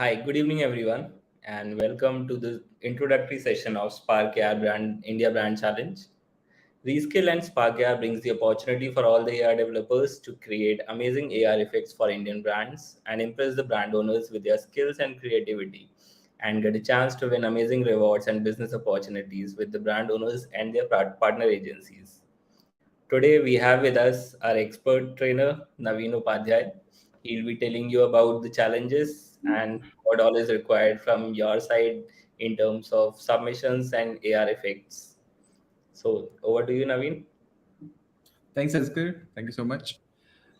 Hi, good evening, everyone, and welcome to the introductory session of Spark AR Brand India Brand Challenge. Reskill and Spark AR brings the opportunity for all the AR developers to create amazing AR effects for Indian brands and impress the brand owners with their skills and creativity, and get a chance to win amazing rewards and business opportunities with the brand owners and their partner agencies. Today, we have with us our expert trainer, Naveen Upadhyay. He'll be telling you about the challenges and what all is required from your side in terms of submissions and AR effects. So, over to you, Naveen. Thanks, Askar. Thank you so much.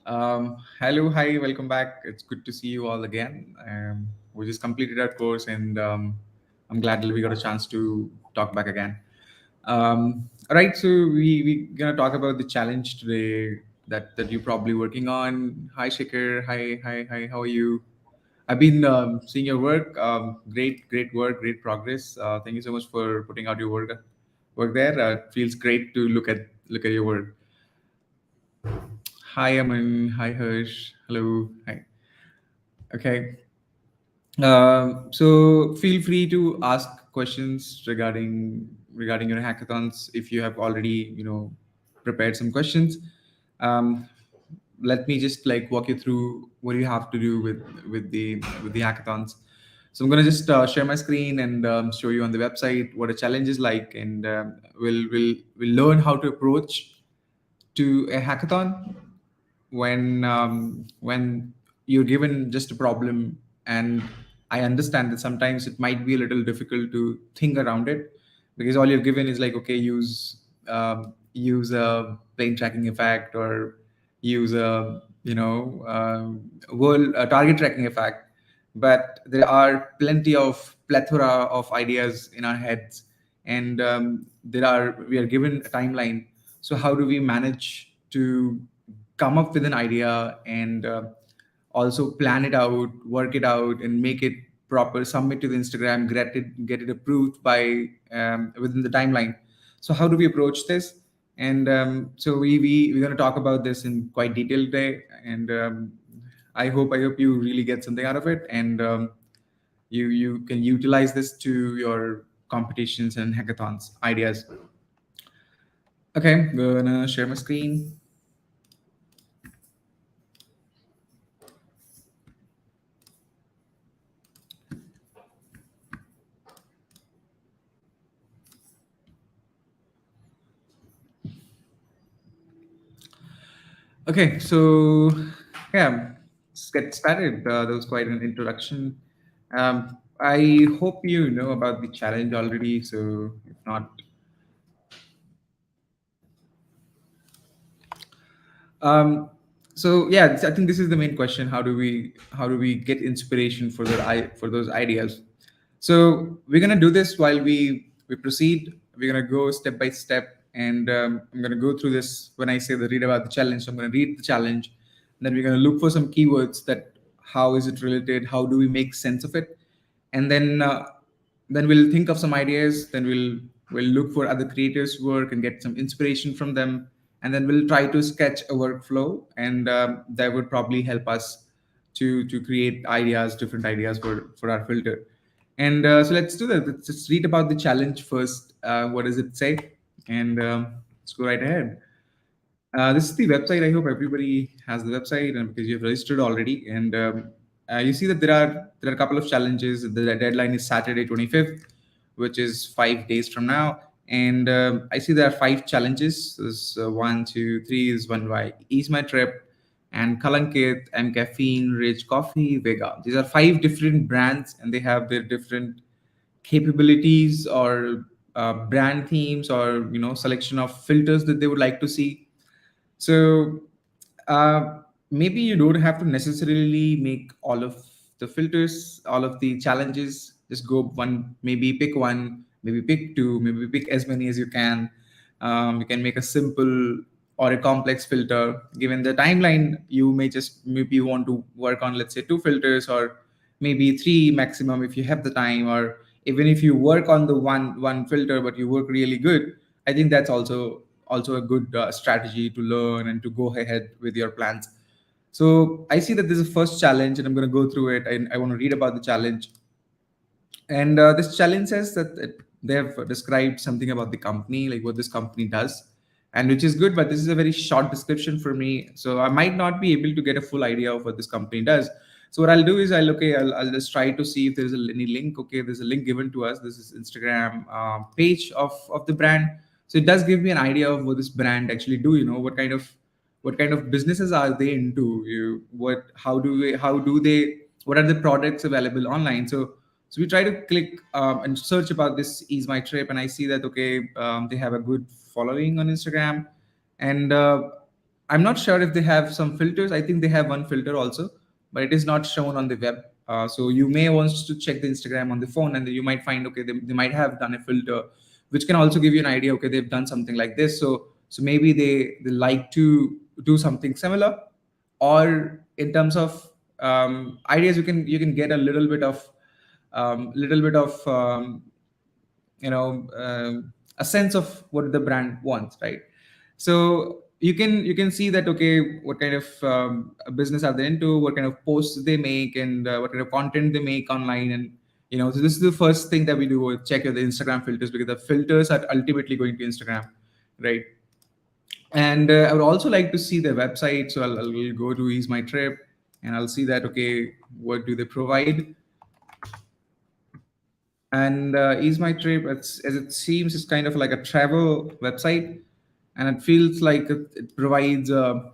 Hello, hi, welcome back. It's good to see you all again. We just completed our course, and I'm glad that we got a chance to talk back again. All right, so we gonna talk about the challenge today that you're probably working on. Hi, Shikhar. Hi. How are you? I've been seeing your work. Great work, great progress. Thank you so much for putting out your work there. It feels great to look at your work. Hi, Aman. Hi, Hirsch. Hello. Hi. Okay. So feel free to ask questions regarding your hackathons if you have already prepared some questions. Um, Let me just like walk you through what you have to do with the hackathons. So I'm gonna just share my screen and show you on the website what a challenge is like, and we'll learn how to approach to a hackathon when you're given just a problem. And I understand that sometimes it might be a little difficult to think around it, because all you're given is like, okay, use a plane tracking effect, or use a world a target tracking effect. But there are plenty of plethora of ideas in our heads, and we are given a timeline. So how do we manage to come up with an idea, and also plan it out, work it out, and make it proper, submit to the Instagram, get it approved by within the timeline? So how do we approach this? And so we're going to talk about this in quite detail today, and I hope you really get something out of it, and you can utilize this to your competitions and hackathons ideas. Okay, I'm gonna share my screen. Okay, so yeah, let's get started. That was quite an introduction. I hope you know about the challenge already. So if not, um, so yeah, I think this is the main question: how do we get inspiration for for those ideas? So we're gonna do this while we proceed. We're gonna go step by step, and I'm gonna go through this. When I say the read about the challenge, so I'm gonna read the challenge, then we're gonna look for some keywords that how is it related, how do we make sense of it, and then we'll think of some ideas. Then we'll look for other creators' work and get some inspiration from them, and then we'll try to sketch a workflow, and that would probably help us to create different ideas for our filter. And so let's do that. Let's just read about the challenge first. What does it say? And let's go right ahead. This is the website. I hope everybody has the website, and because you've registered already. And you see that there are a couple of challenges. The deadline is Saturday 25th, which is 5 days from now. And I see there are five challenges. There's one, two, three. Is one by Ease My Trip, and Kalankit, and Caffeine, Rich Coffee, Vega. These are five different brands, and they have their different capabilities, or brand themes, or selection of filters that they would like to see. So uh, maybe you don't have to necessarily make all of the filters, all of the challenges. Just go one, maybe pick two, maybe pick as many as you can. You can make a simple or a complex filter. Given the timeline, you may just maybe want to work on, let's say, two filters, or maybe three maximum if you have the time. Or even if you work on the one filter but you work really good, I think that's also a good strategy to learn and to go ahead with your plans. So I see that this is a first challenge, and I'm going to go through it. And I want to read about the challenge. And this challenge says that they have described something about the company, like what this company does, and which is good. But this is a very short description for me, so I might not be able to get a full idea of what this company does. So what I'll do is I'll just try to see if there's any link. Okay, there's a link given to us. This is Instagram page of the brand. So it does give me an idea of what this brand actually do. What kind of businesses are they into? What how do they what are the products available online? So we try to click and search about this Ease My Trip, and I see that okay, they have a good following on Instagram, and I'm not sure if they have some filters. I think they have one filter also, but it is not shown on the web. So you may want to check the Instagram on the phone, and you might find okay, they might have done a filter, which can also give you an idea. Okay, they've done something like this, so maybe they like to do something similar, or in terms of ideas, you can get a little bit of a sense of what the brand wants, right? So you can see that okay, what kind of business are they into, what kind of posts they make, and what kind of content they make online. And so this is the first thing that we do, check the Instagram filters, because the filters are ultimately going to Instagram, right? And I would also like to see their website, so I'll go to Ease My Trip, and I'll see that okay, what do they provide. And Ease My Trip, as it seems, is kind of like a travel website, and it feels like it provides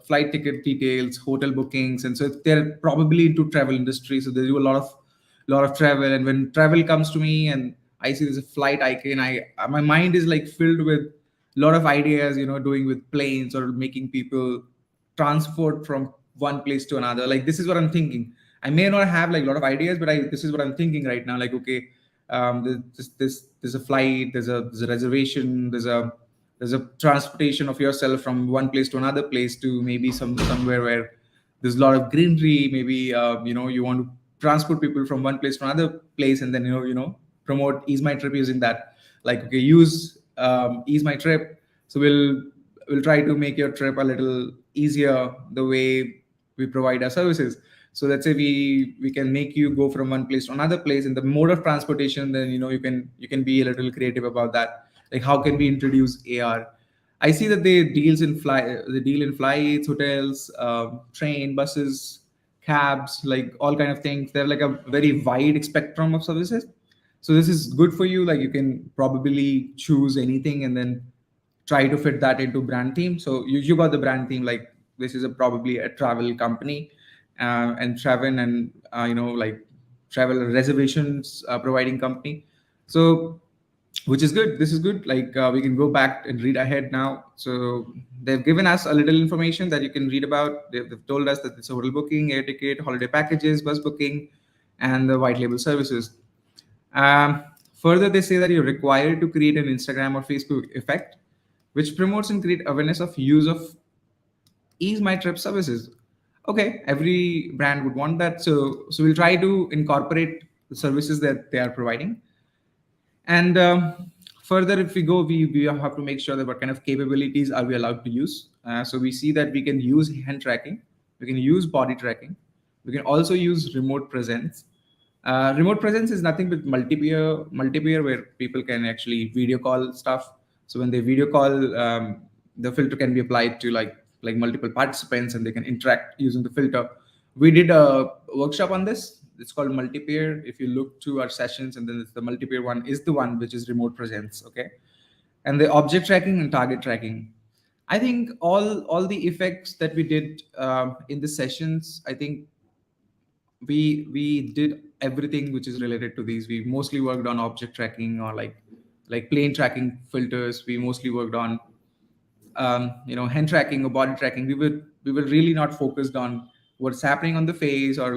flight ticket details, hotel bookings, and so they're probably into travel industry. So they do a lot of travel, and when travel comes to me and I see there's a flight icon, I my mind is like filled with a lot of ideas, doing with planes or making people transport from one place to another. Like this is what I'm thinking. I may not have like a lot of ideas, but this is what I'm thinking right now. Like okay, there's a flight, there's a reservation, there's a transportation of yourself from one place to another place, to maybe somewhere where there's a lot of greenery. Maybe you want to transport people from one place to another place, and then promote Ease My Trip using that. Like okay, use Ease My Trip. So we'll try to make your trip a little easier the way we provide our services. So let's say we can make you go from one place to another place in the mode of transportation. Then you can be a little creative about that. Like how can we introduce AR? I see that they deal in flights, hotels, train, buses, cabs, like all kind of things. They have like a very wide spectrum of services. So this is good for you. Like you can probably choose anything and then try to fit that into brand theme. So you got the brand theme, like this is probably a travel company, and travel and like travel reservations providing company. So which is good. This is good. Like we can go back and read ahead now. So they've given us a little information that you can read about. They've told us that it's a hotel booking, air ticket, holiday packages, bus booking, and the white label services. Further, they say that you're required to create an Instagram or Facebook effect, which promotes and create awareness of use of Ease My Trip services. Okay, every brand would want that. So we'll try to incorporate the services that they are providing. And further, if we go, we have to make sure that what kind of capabilities are we allowed to use. So we see that we can use hand tracking, we can use body tracking, we can also use remote presence. Remote presence is nothing but multiplayer where people can actually video call stuff. So when they video call, the filter can be applied to like multiple participants, and they can interact using the filter. We did a workshop on this. It's called multiplayer. If you look to our sessions, and then it's the multiplayer one is the one which is remote presence. Okay, and the object tracking and target tracking. I think all the effects that we did in the sessions, I think we did everything which is related to these. We mostly worked on object tracking, or like plane tracking filters. We mostly worked on hand tracking or body tracking. We were really not focused on what's happening on the face, or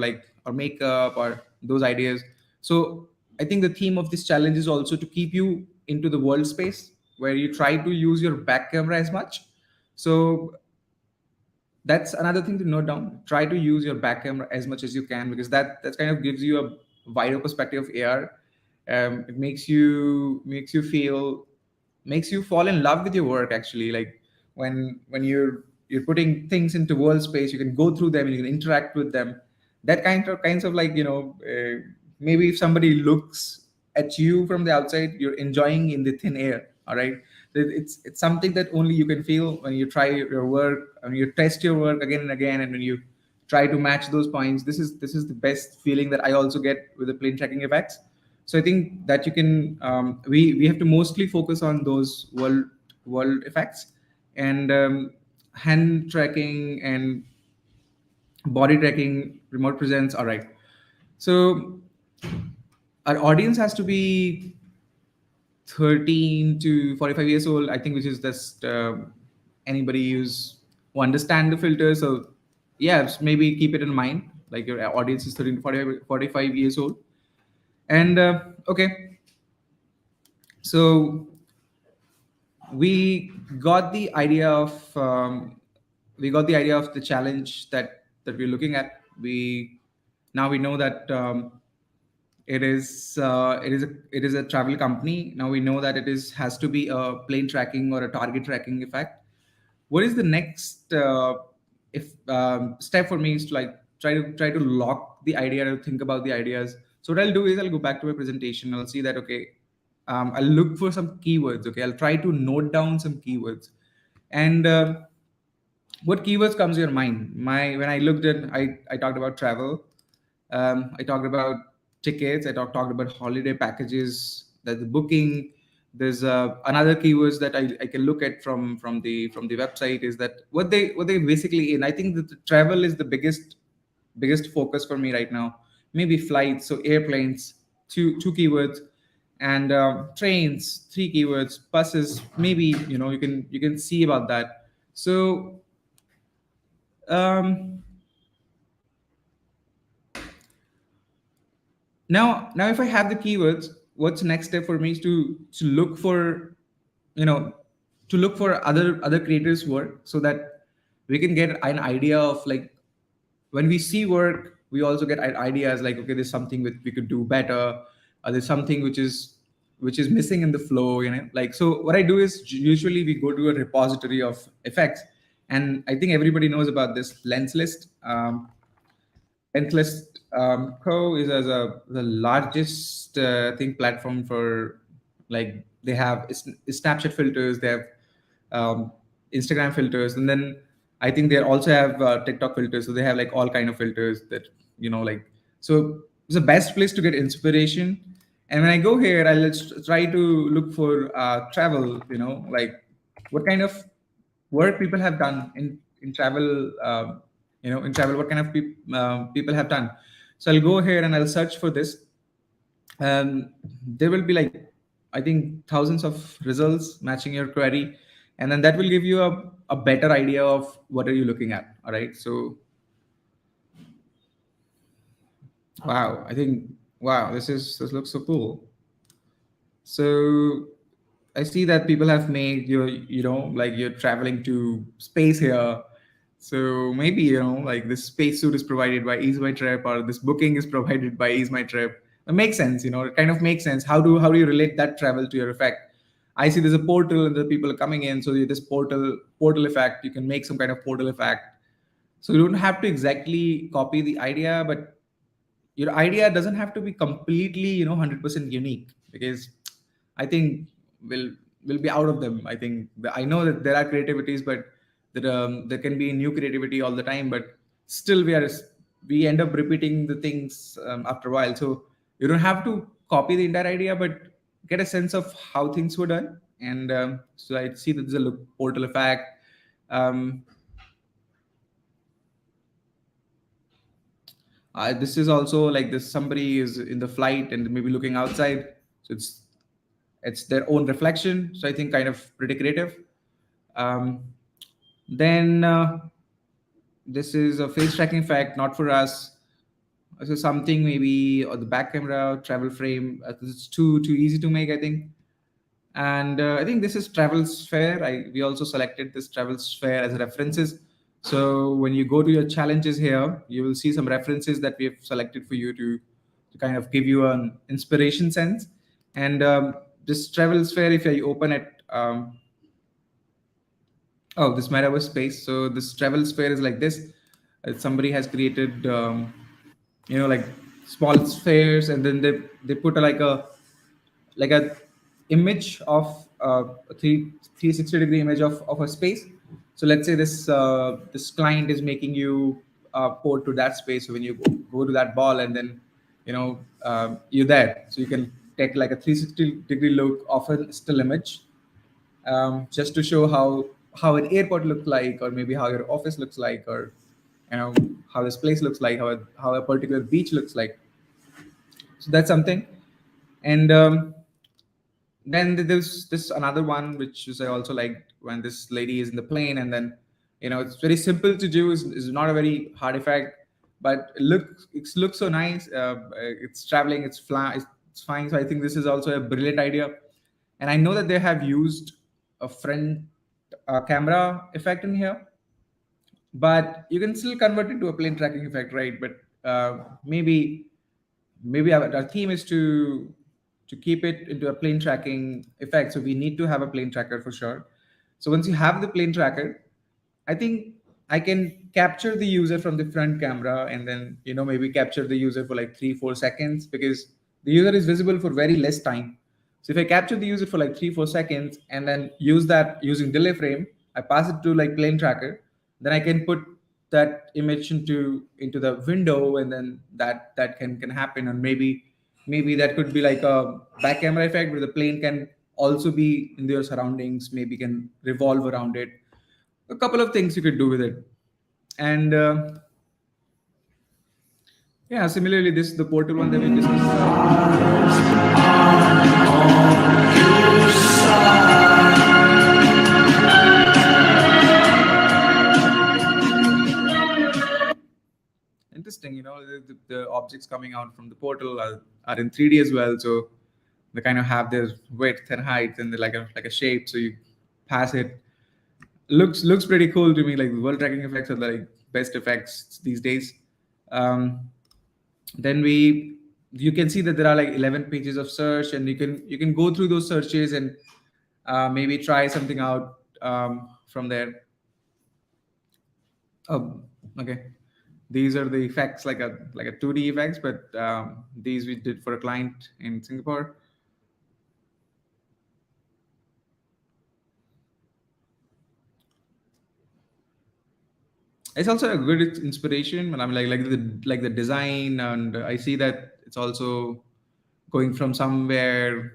makeup, or those ideas. So I think the theme of this challenge is also to keep you into the world space, where you try to use your back camera as much. So that's another thing to note down. Try to use your back camera as much as you can, because that kind of gives you a wider perspective of AR. It makes you fall in love with your work, actually. Like when you're you're putting things into world space. You can go through them and you can interact with them. That kinds of like, maybe if somebody looks at you from the outside, you're enjoying in the thin air. All right. It's something that only you can feel when you try your work, when you test your work again and again, and when you try to match those points. This is the best feeling that I also get with the plane tracking effects. So I think that you can, we have to mostly focus on those world effects, and hand tracking and body tracking, remote presence. All right. So our audience has to be 13 to 45 years old, I think, which is just anybody who understand the filter. So yeah, maybe keep it in mind. Like your audience is 13 to 45 years old. And okay, so we got the idea of the challenge that we're looking at. We now we know that it is a travel company. Now we know that it is has to be a plane tracking or a target tracking effect. What is the next if step for me is to like try to lock the idea, to think about the ideas. So what I'll do is I'll go back to my presentation. I'll see that, okay, I'll look for some keywords. Okay, I'll try to note down some keywords. And what keywords comes to your mind? My When I looked at, I talked about travel, I talked about tickets, talked about holiday packages, that the booking. There's another keywords that I can look at from the website, is that what they basically in. I think that the travel is the biggest focus for me right now. Maybe flights, so airplanes, two keywords, and trains, three keywords, buses, maybe, you can see about that. So um, now if I have the keywords, what's the next step for me is to look for, you know to look for other creators work, so that we can get an idea of, like, when we see work, we also get ideas like, okay, there's something that we could do better, or there's something which is missing in the flow, like. So what I do is, usually we go to a repository of effects, and I think everybody knows about this lens list. Entlist Co is as the largest thing platform for, like, they have Snapchat filters, they have um, Instagram filters, and then I think they also have TikTok filters. So they have like all kind of filters that, like. So it's the best place to get inspiration. And when I go here, I'll try to look for travel. Like, what kind of work people have done in travel. In travel, what kind of people have done. So I'll go here and I'll search for this, and there will be, like, I think, thousands of results matching your query, and then that will give you a better idea of what are you looking at. All right. So wow, I think, wow, this looks so cool. So I see that people have made like, you're traveling to space here. So maybe, like, this spacesuit is provided by Ease My Trip, or this booking is provided by Ease My Trip. It makes sense. It kind of makes sense. How do you relate that travel to your effect? I see there's a portal and the people are coming in. So this portal effect, you can make some kind of portal effect. So you don't have to exactly copy the idea, but your idea doesn't have to be completely 100% unique, because I think we'll be out of them. I think I know that there are creativities, but there can be new creativity all the time, but still we end up repeating the things after a while. So you don't have to copy the entire idea, but get a sense of how things were done. And so I see that there's a look portal effect. um, this is also like this, somebody is in the flight and maybe looking outside, so it's their own reflection. So I think kind of pretty creative. um, then this is a face tracking fact, not for us. So something maybe, or the back camera travel frame, it's too easy to make, I think. And I think this is travel sphere. We also selected this travel sphere as references. So when you go to your challenges here, you will see some references that we have selected for you to kind of give you an inspiration sense. And this travel sphere, if you open it, Oh, this metaverse space. So this travel sphere is like this. Somebody has created, like small spheres, and then they put like a image of a 360 degree image of a space. So let's say this client is making you port to that space. So when you go to that ball, and then you're there, so you can take like a 360-degree look of a still image, just to show how an airport looks like, or maybe how your office looks like, or you know how this place looks like, how a particular beach looks like. So that's something. And then there's this another one which is I also like, when this lady is in the plane, and then it's very simple to do. It's not a very hard effect, but it looks so nice. It's traveling, it's flying. So I think this is also a brilliant idea. And I know that they have used a front camera effect in here, but you can still convert it to a plane tracking effect, right? But maybe our theme is to keep it into a plane tracking effect. So we need to have a plane tracker for sure. So once you have the plane tracker, I think I can capture the user from the front camera, and then maybe capture the user for like 3-4 seconds, because the user is visible for very less time. So if I capture the user for like 3-4 seconds, and then use that using delay frame, I pass it to like plane tracker, then I can put that image into the window, and then that can happen. And maybe that could be like a back camera effect, where the plane can also be in their surroundings, maybe can revolve around it. A couple of things you could do with it. And yeah, similarly, this the portal one that we discussed. Interesting, the objects coming out from the portal are in 3D as well. So they kind of have their width and height, and they're like a shape. So you pass it. Looks pretty cool to me. Like the world tracking effects are like best effects these days. Um, then you can see that there are like 11 pages of search, and you can go through those searches, and maybe try something out from there. Oh, okay. These are the effects, like a 2D effects, but these we did for a client in Singapore. It's also a good inspiration. When I'm like the design, and I see that it's also going from somewhere,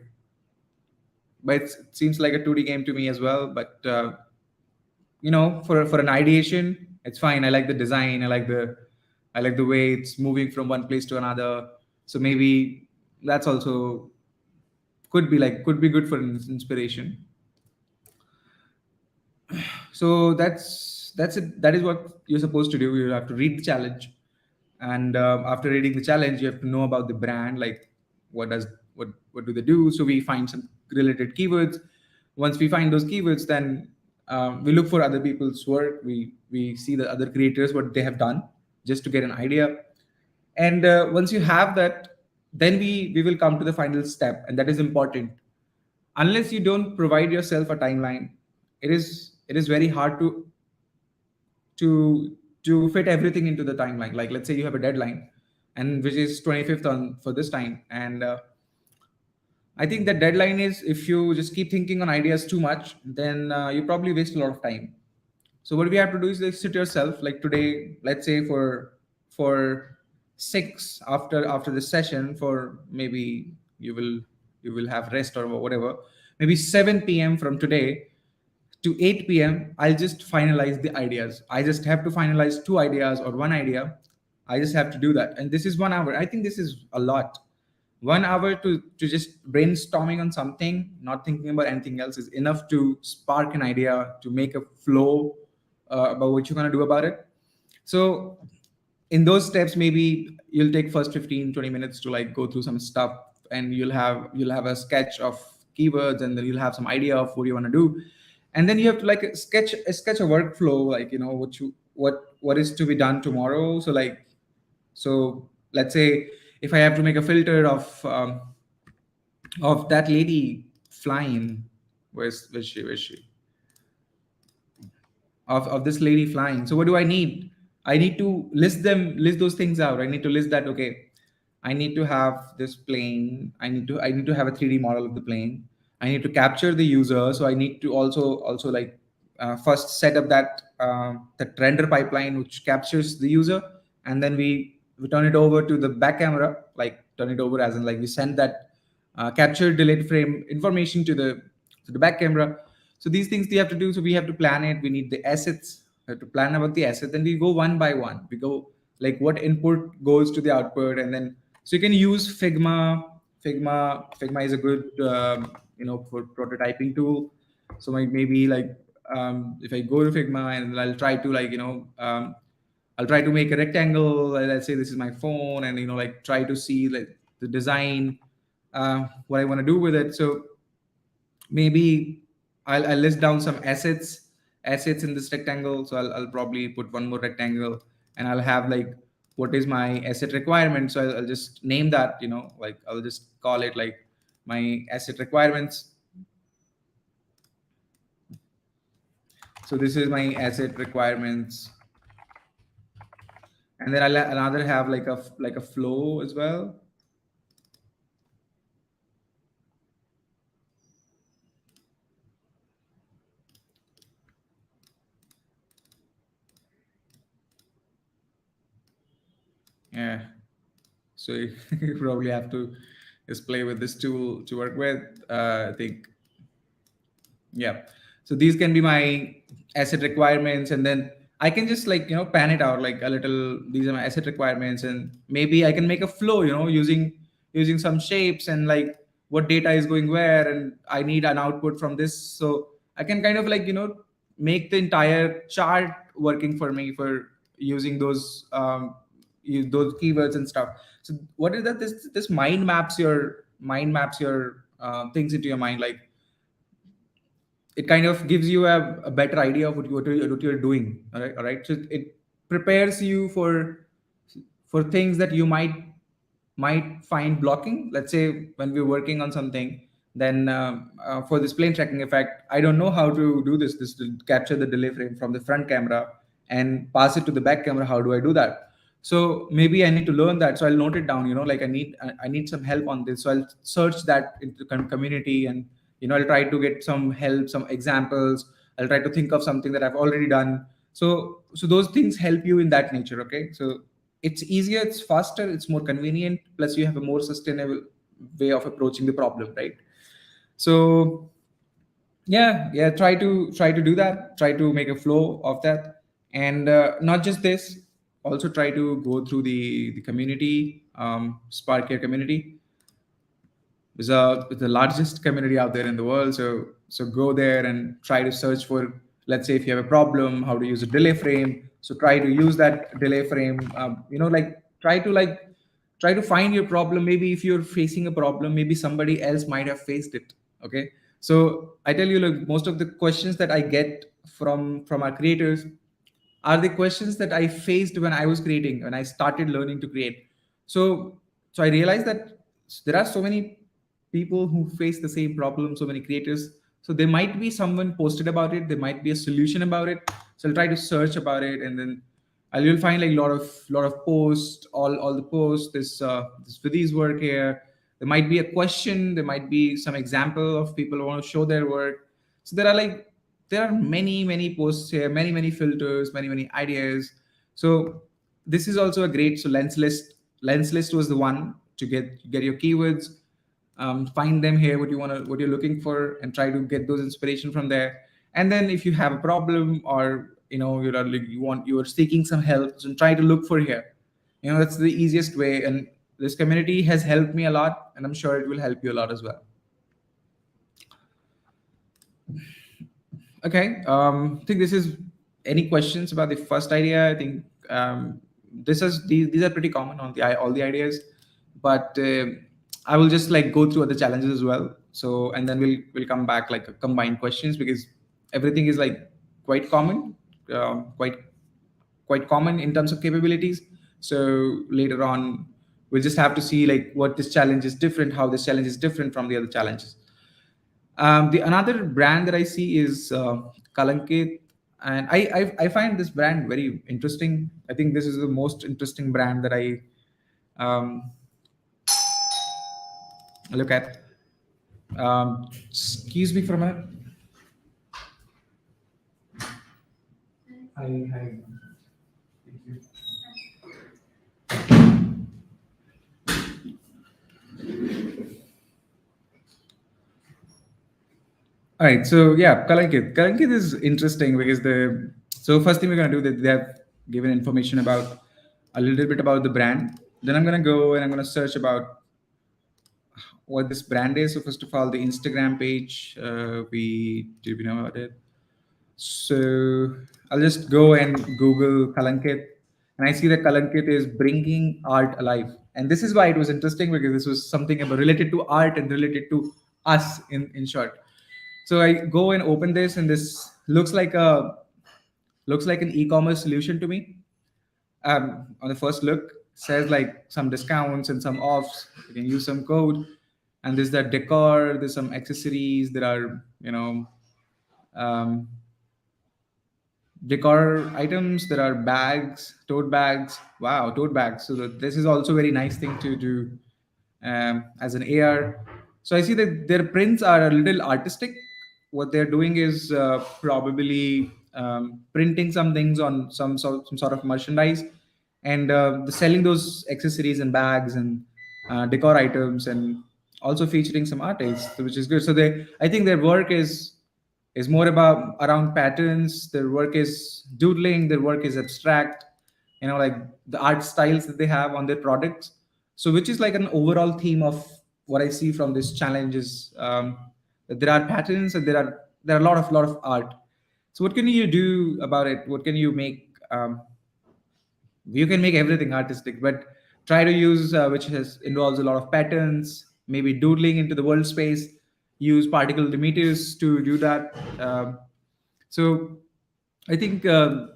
but it seems like a 2D game to me as well. But for an ideation, it's fine. I like the design. I like the way it's moving from one place to another. So maybe that's also could be good for inspiration. So that's it. That is what you're supposed to do. You have to read the challenge, and after reading the challenge, you have to know about the brand, like what do they do. So we find some related keywords. Once we find those keywords, then we look for other people's work. We see the other creators, what they have done, just to get an idea. And once you have that, then we will come to the final step, and that is important. Unless you don't provide yourself a timeline, it is very hard to fit everything into the timeline. Like, let's say you have a deadline, and which is 25th on for this time. And I think that deadline is, if you just keep thinking on ideas too much, then you probably waste a lot of time. So what we have to do is, like, sit yourself, like today, let's say for 6, after the session, for maybe you will have rest or whatever. Maybe 7 p.m. from today to 8 p.m., I'll just finalize the ideas. I just have to finalize 2 ideas or one idea. I just have to do that. And this is 1 hour. I think this is a lot. 1 hour to just brainstorming on something, not thinking about anything else, is enough to spark an idea, to make a flow about what you're going to do about it. So in those steps, maybe you'll take first 15-20 minutes to like go through some stuff, and you'll have a sketch of keywords, and then you'll have some idea of what you want to do. And then you have to like sketch a workflow, like what is to be done tomorrow. So let's say, if I have to make a filter of that lady flying, where's she of this lady flying. So what do I need? I need to list those things out. I need to list that, okay, I need to have this plane. I need to have a 3D model of the plane. I need to capture the user. So I need to also like first set up that render pipeline which captures the user, and then we turn it over to the back camera, like turn it over as in like we send that captured delayed frame information to the back camera. So these things we have to do. So we have to plan it. We need the assets. We have to plan about the asset. Then we go one by one. We go like what input goes to the output, and then so you can use Figma. Figma is a good for prototyping tool. So maybe like if I go to Figma and I'll try to I'll try to make a rectangle. Let's say this is my phone, and like try to see like the design, what I want to do with it. So maybe I'll list down some assets in this rectangle. So I'll probably put one more rectangle, and I'll have like what is my asset requirement. So I'll just name that, like I'll just call it like my asset requirements. So this is my asset requirements, and then I'll another have like a flow as well. Yeah. So you probably have to just play with this tool to work with. I think, yeah. So these can be my asset requirements, and then I can just like pan it out like a little. These are my asset requirements, and maybe I can make a flow, using some shapes and like what data is going where, and I need an output from this. So I can kind of like make the entire chart working for me for using those keywords and stuff. So what is that? This mind maps your things into your mind, like it kind of gives you a better idea of what you're doing. All right, so it prepares you for things that you might find blocking. Let's say when we're working on something, then for this plane tracking effect, I don't know how to do this to capture the delay frame from the front camera and pass it to the back camera. How do I do that? So maybe I need to learn that. So I'll note it down, like I need some help on this. So I'll search that into the community, and I'll try to get some help, some examples. I'll try to think of something that I've already done. So those things help you in that nature. Okay, so it's easier, it's faster, it's more convenient, plus you have a more sustainable way of approaching the problem, right? So yeah, try to do that, try to make a flow of that. And not just this, also try to go through the community, Spark Care community. It's the largest community out there in the world. So go there and try to search for, let's say if you have a problem, how to use a delay frame. So try to use that delay frame. Like try to find your problem. Maybe if you're facing a problem, maybe somebody else might have faced it. Okay. So I tell you, like most of the questions that I get from our creators are the questions that I faced when I was creating, when I started learning to create. So I realized that there are so many people who face the same problem, so many creators. So there might be someone posted about it, there might be a solution about it. So I'll try to search about it, and then you'll find like a lot of posts, all the posts. This Vidhi's work here. There might be a question, there might be some example of people who want to show their work. So there are many posts here, many filters, many ideas. So this is also a great. So lens list was the one to get your keywords, find them here, what you're looking for, and try to get those inspiration from there. And then if you have a problem, or you're seeking some help, so try to look for here. That's the easiest way, and this community has helped me a lot, and I'm sure it will help you a lot as well. Okay. I think this is any questions about the first idea. I think these are pretty common on all the ideas, but I will just like go through other challenges as well. So and then we'll come back like combined questions, because everything is like quite common, quite common in terms of capabilities. So later on, we'll just have to see like what this challenge is different, how this challenge is different from the other challenges. The another brand that I see is Kalankit. And I find this brand very interesting. I think this is the most interesting brand that I um, look at. Excuse me for a minute. Hi. Thank you. All right, so yeah, Kalankit. Kalankit is interesting because the so first thing we're gonna do that they have given information about a little bit about the brand. Then I'm gonna go and I'm gonna search about what this brand is. So first of all, the Instagram page. We know about it. So I'll just go and Google Kalankit, and I see that Kalankit is bringing art alive. And this is why it was interesting because this was something about related to art and related to us in short. So I go and open this, and this looks like an e-commerce solution to me. On the first look, says like some discounts and some offs. You can use some code, and there's that decor. There's some accessories. There are um, decor items. There are bags, tote bags. Wow, tote bags. So this is also a very nice thing to do as an AR. So I see that their prints are a little artistic. What they're doing is probably printing some things on some sort of merchandise, and selling those accessories and bags and decor items, and also featuring some artists, which is good. So I think their work is more about around patterns. Their work is doodling. Their work is abstract. Like the art styles that they have on their products. So, which is like an overall theme of what I see from this challenge is that there are patterns and there are a lot of art. So, what can you do about it? What can you make? You can make everything artistic, but try to use which has involves a lot of patterns, maybe doodling into the world space. Use particle limiters to do that. So I think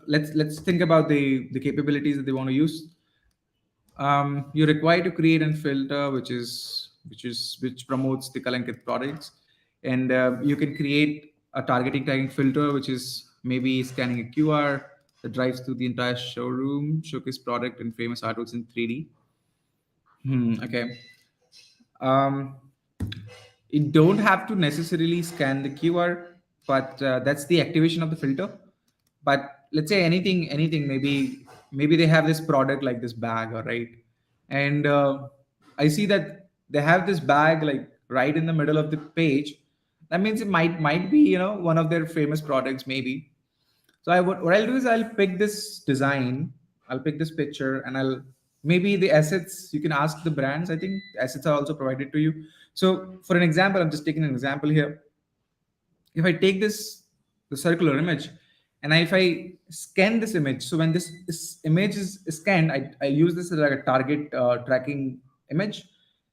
let's think about the capabilities that they want to use. You're required to create and filter, which promotes the Kalankit products, and you can create a targeting tagging filter, which is maybe scanning a QR that drives through the entire showroom, showcase product and famous artworks in 3D. Okay. Um, you don't have to necessarily scan the QR, but that's the activation of the filter. But let's say anything, maybe they have this product like this bag, all right, and I see that they have this bag like right in the middle of the page. That means it might be one of their famous products maybe. So what I'll do is I'll pick this design, I'll pick this picture, and I'll maybe the assets you can ask the brands. I think assets are also provided to you. So for an example, I'm just taking an example here. If I take the circular image, and if I scan this image, so when this image is scanned, I use this as like a target tracking image.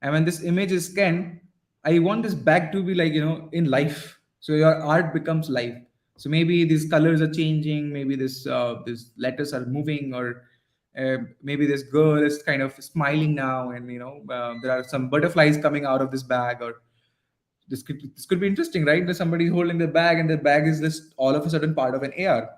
And when this image is scanned, I want this bag to be like in life, so your art becomes life. So maybe these colors are changing, maybe this letters are moving, or maybe this girl is kind of smiling now, and there are some butterflies coming out of this bag, or this could be interesting, right? That somebody holding the bag, and the bag is just all of a sudden part of an AR.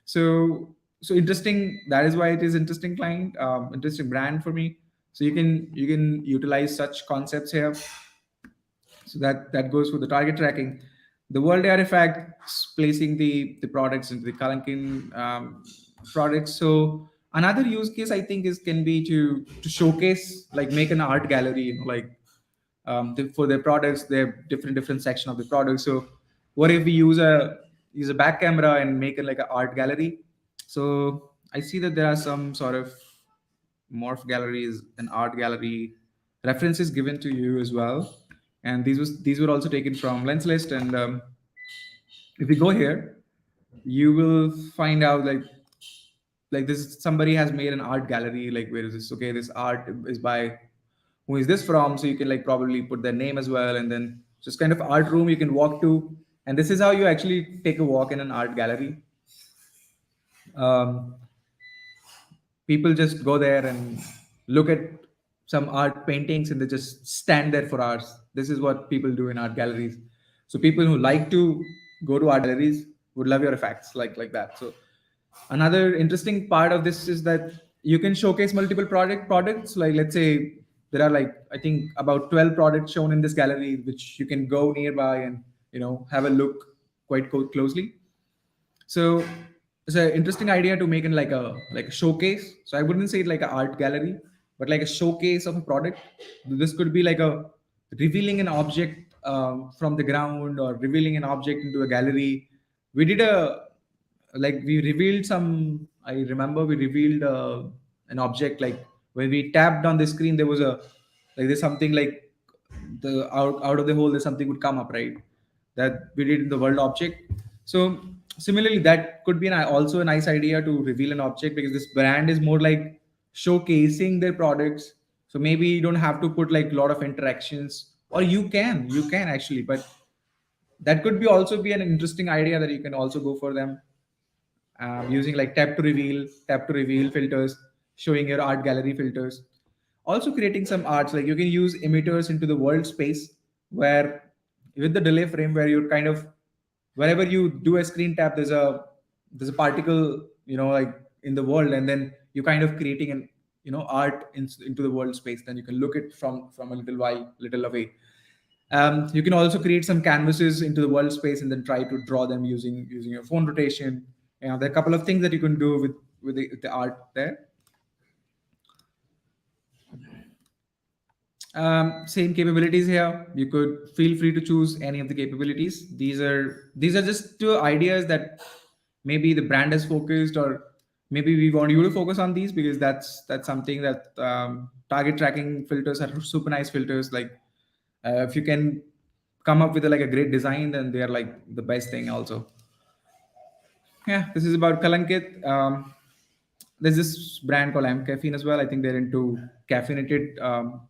So interesting. That is why it is interesting client, interesting brand for me. So you can utilize such concepts here. So that goes for the target tracking. The world artifacts, placing the products into the Kalankin products. So another use case I think is can be to showcase, like make an art gallery, like for their products. They have different section of the product. So what if we use a back camera and make it like an art gallery? So I see that there are some sort of morph galleries and art gallery references given to you as well, and these were also taken from lens list. And if you go here, you will find out like this somebody has made an art gallery. Like, where is this? Okay, this art is by who is this from? So you can like probably put their name as well, and then just kind of art room you can walk to. And this is how you actually take a walk in an art gallery. um, People just go there and look at some art paintings, and they just stand there for hours. This is what people do in art galleries. So people who like to go to art galleries, would love your effects, like that. So another interesting part of this is that you can showcase multiple products. Like, let's say there are, like, I think about 12 products shown in this gallery, which you can go nearby and have a look quite closely. So it's an interesting idea to make in like a showcase. So I wouldn't say it like an art gallery, but like a showcase of a product. This could be like a revealing an object from the ground, or revealing an object into a gallery. We did a like we revealed some. I remember we revealed an object, like when we tapped on the screen, there was a like there's something like the out of the hole, there's something would come up, right? That we did in the world object. So similarly, that could be also a nice idea to reveal an object, because this brand is more like showcasing their products. So maybe you don't have to put like a lot of interactions, or you can actually, but that could be also be an interesting idea that you can also go for them, using like tap to reveal filters, showing your art gallery filters. Also creating some arts, like you can use emitters into the world space, where with the delay frame, where you're kind of, wherever you do a screen tap, there's a particle, like in the world, and then you kind of creating an art into the world space. Then you can look it from a little away. You can also create some canvases into the world space, and then try to draw them using your phone rotation. There are a couple of things that you can do with the art there. Same capabilities here. You could feel free to choose any of the capabilities. These are just two ideas that maybe the brand is focused, or maybe we want you to focus on these, because that's something that target tracking filters are super nice filters. Like, if you can come up with like a great design, then they are like the best thing also. Yeah, this is about Kalankit. There's this brand called M Caffeine as well. I think they're into caffeinated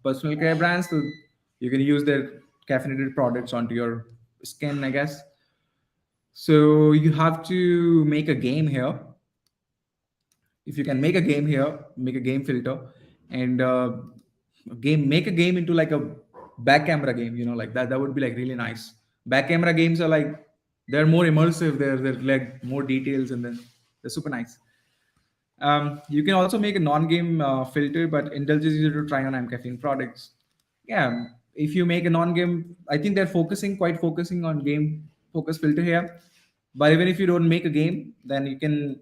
personal care brands. So you can use their caffeinated products onto your skin, I guess. So you have to make a game here. If you can make a game here, make a game filter, and make a game into like a back camera game. Like that. That would be like really nice. Back camera games are like, they're more immersive. They're like more details, and then they're super nice. You can also make a non-game filter, but indulges you to try on caffeine products. Yeah, if you make a non-game, I think they're focusing on game focus filter here. But even if you don't make a game, then you can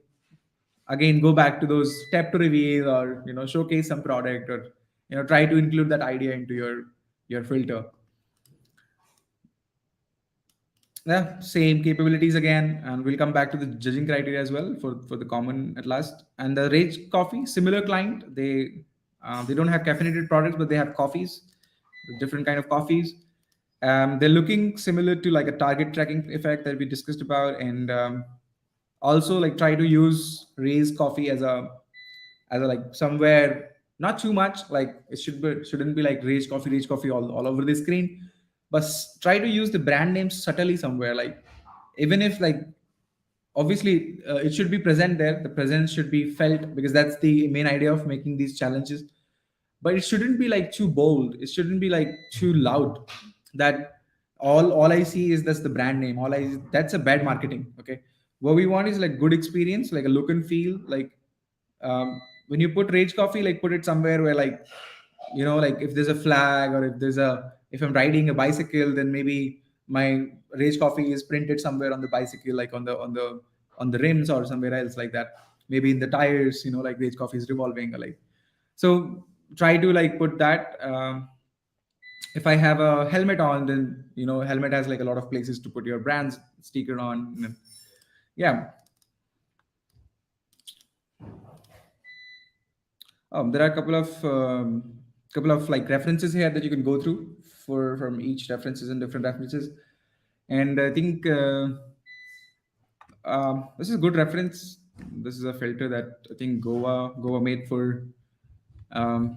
again go back to those step to reveal, or showcase some product, or try to include that idea into your filter. Yeah, same capabilities again, and we'll come back to the judging criteria as well for the common at last. And the Rage Coffee, similar client. They don't have caffeinated products, but they have coffees, different kind of coffees. They're looking similar to like a target tracking effect that we discussed about, and also like try to use Rage Coffee as a like somewhere, not too much, like it shouldn't be like Rage Coffee all over the screen, but try to use the brand name subtly somewhere, like even if like obviously it should be present there, the presence should be felt, because that's the main idea of making these challenges. But it shouldn't be like too bold, it shouldn't be like too loud, that all I see is that's the brand name, that's a bad marketing. Okay, what we want is like good experience, like a look and feel, like when you put Rage Coffee, like put it somewhere where, like, like if there's a flag, or if I'm riding a bicycle, then maybe my Rage Coffee is printed somewhere on the bicycle, like on the rims, or somewhere else like that, maybe in the tires, like Rage Coffee is revolving, or like. So try to like put that. If I have a helmet on, then helmet has like a lot of places to put your brand's sticker on. Yeah. There are a couple of like references here that you can go through for from each references and different references. And I think this is a good reference. This is a filter that I think Goa made for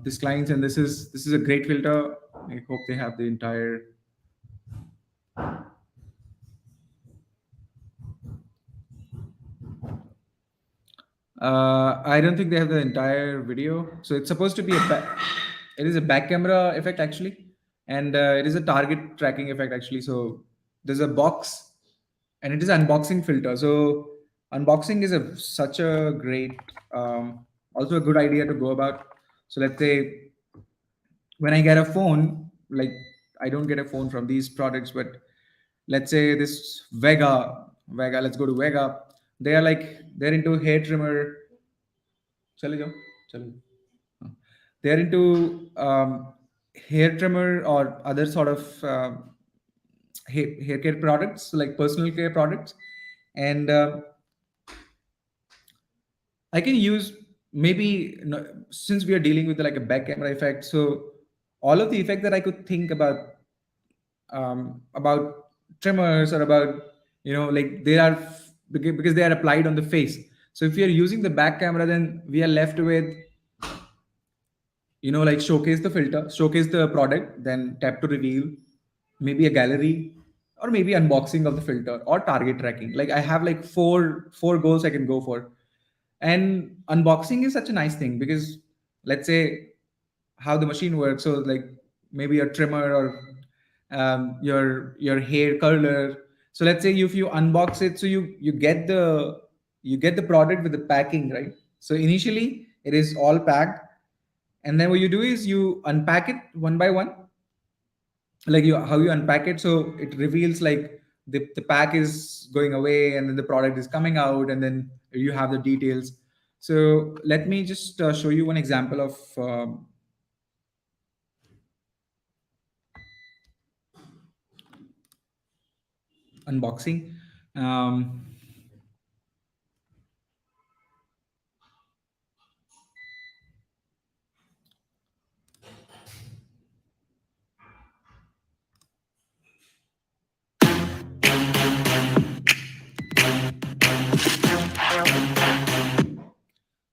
this clients, and this is a great filter. I hope they have the entire. I don't think they have the entire video. So it's supposed to be it is a back camera effect actually, and it is a target tracking effect actually. So there's a box and it is unboxing filter. So unboxing is a such a great, also a good idea to go about. So let's say when I get a phone, like I don't get a phone from these products, but let's say this Vega, let's go to Vega. They are like they're into hair trimmer. Chale jao, chale. They're into hair trimmer or other sort of hair care products, like personal care products, and I can use maybe since we are dealing with like a back camera effect, so all of the effect that I could think about trimmers or about like they are because they are applied on the face. So if we are using the back camera, then we are left with like showcase the filter, showcase the product, then tap to reveal, maybe a gallery, or maybe unboxing of the filter or target tracking. Like I have like four goals I can go for. And unboxing is such a nice thing because let's say how the machine works. So like maybe a trimmer or your hair curler. So let's say if you unbox it, so you get the product with the packing, right? So initially it is all packed, and then what you do is you unpack it one by one, like how you unpack it, so it reveals like the pack is going away and then the product is coming out, and then you have the details. So let me just show you one example of unboxing. um,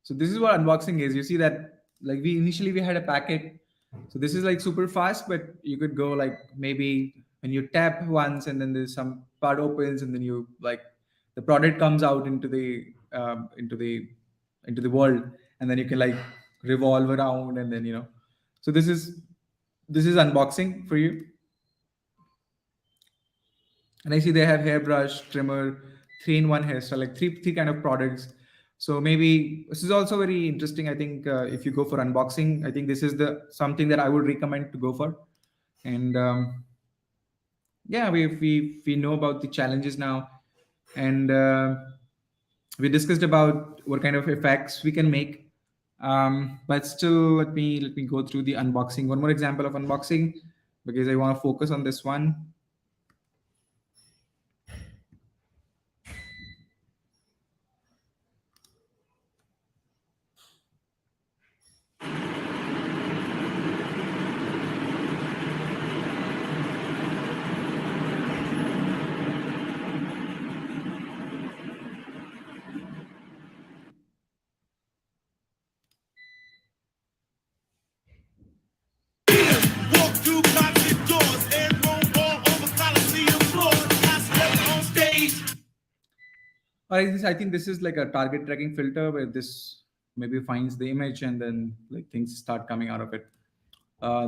so this is what unboxing is. You see that like we had a packet. So this is like super fast, but you could go like maybe when you tap once and then there's some part opens and then you like the product comes out into the world, and then you can like revolve around, and then so this is unboxing for you. And I see they have hairbrush, trimmer, three-in-one hairstyle, like three kind of products. So maybe this is also very interesting. I think if you go for unboxing, I think this is the something that I would recommend to go for. And yeah, we know about the challenges now, and we discussed about what kind of effects we can make. But still, let me go through the unboxing. One more example of unboxing because I want to focus on this one. Walk through concert doors and roam all over Coliseum floors. I slept on stage. I think this is like a target tracking filter where this maybe finds the image and then like things start coming out of it.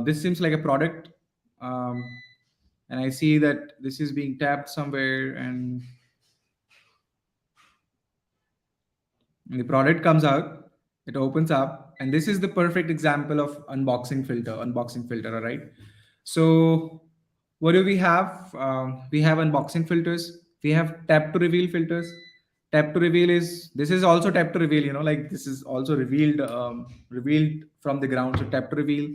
This seems like a product, um, and I see that this is being tapped somewhere, and the product comes out, it opens up, and this is the perfect example of unboxing filter, all right? So what do we have? We have unboxing filters, we have tap to reveal filters. Tap to reveal is this is also tap to reveal, like this is also revealed from the ground. So tap to reveal,